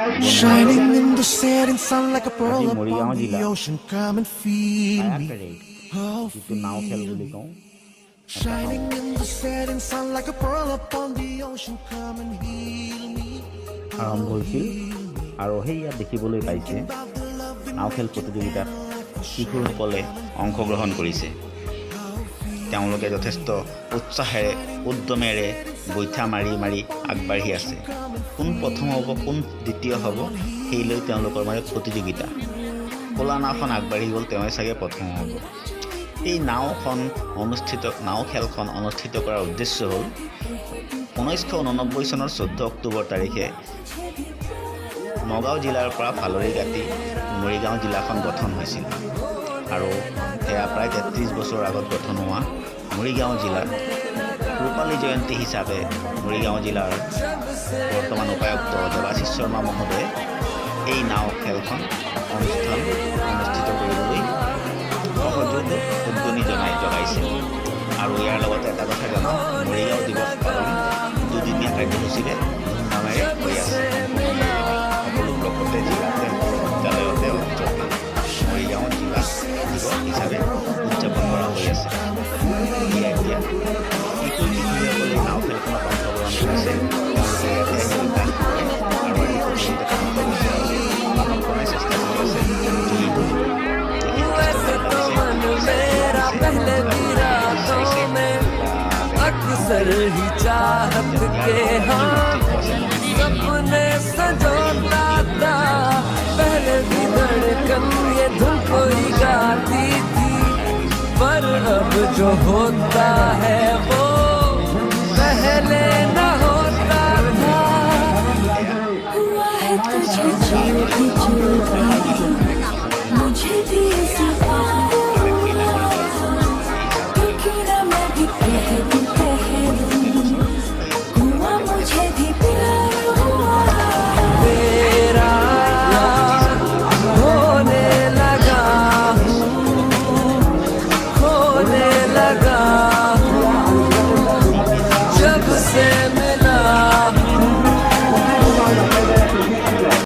Shining in the setting sun like a pearl আজি upon Morigaon the জিলা ocean. Come and feel kayak me. ৰেচ Oh, যিটো নাও খেল feel বুলি me. কওঁ Shining in the setting sun like a pearl upon the ocean. Come and heal me. আৰম্ভ হৈছিল আৰু সেয়া দেখিবলৈ পাইছে নাও খেল প্ৰতিযোগিতাত শিশুসকলে অংশগ্ৰহণ কৰিছে। তেওঁলোকে যথেষ্ট উৎসাহেৰে উদ্যমেৰে বৈঠা মাৰি মাৰি আগবাঢ়ি আছে। কোন প্ৰথম হ'ব কোন দ্বিতীয় হ'ব সেই লৈ তেওঁলোকৰ মানে প্ৰতিযোগিতা। ক'লা নাওখন আগবাঢ়ি গ'ল, তেওঁৱে চাগে প্ৰথম হ'ব। এই নাও খেলখন অনুষ্ঠিত কৰাৰ উদ্দেশ্য হ'ল 1989 চনৰ 14 অক্টোবৰ তাৰিখে নগাঁও জিলাৰ পৰা ফালৰি কাটি মৰিগাঁও জিলাখন গঠন হৈছিল আৰু সেয়া প্ৰায় 33 বছৰ আগত গঠন হোৱা মৰিগাঁও জিলাত ৰূপালী জয়ন্তী হিচাপে মৰিগাঁও জিলাৰ বৰ্তমান উপায়ুক্ত দেৱাশিষ শৰ্মা মহোদয়ে এই নাও খেলখন অনুষ্ঠিত কৰিবলৈ সহযোগ উদ্গনি জনাইছে। আৰু ইয়াৰ লগতে এটা কথা জনাওঁ, মৰিগাঁও দিৱস পালন দুদিনীয়া কাৰ্যসূচীৰে ধুমধামেৰে হৈ আছে। সকলো ব্লকতে জিলাতে বিদ্যালয়তে মৰিগাঁও জিলা দিৱস হিচাপে উদযাপন কৰা হৈ আছে। এতিয়া শিশুসকলে নাও খেলখনত অংশগ্ৰহণ কৰিছে, তেওঁলোকে ইয়াতে বিকাশ কৰে আৰু এই প্ৰতিযোগিতাত অংশগ্ৰহণ চেষ্টা কৰি আছে। अक्सर ही चाहत के हाँ सपने सजोता था, पहले भी धड़कन ये धुन कोई गाती थी, पर अब जो होता है वो पहले न होता था। हुआ है तुझे जो भी मुझे भी ऐसा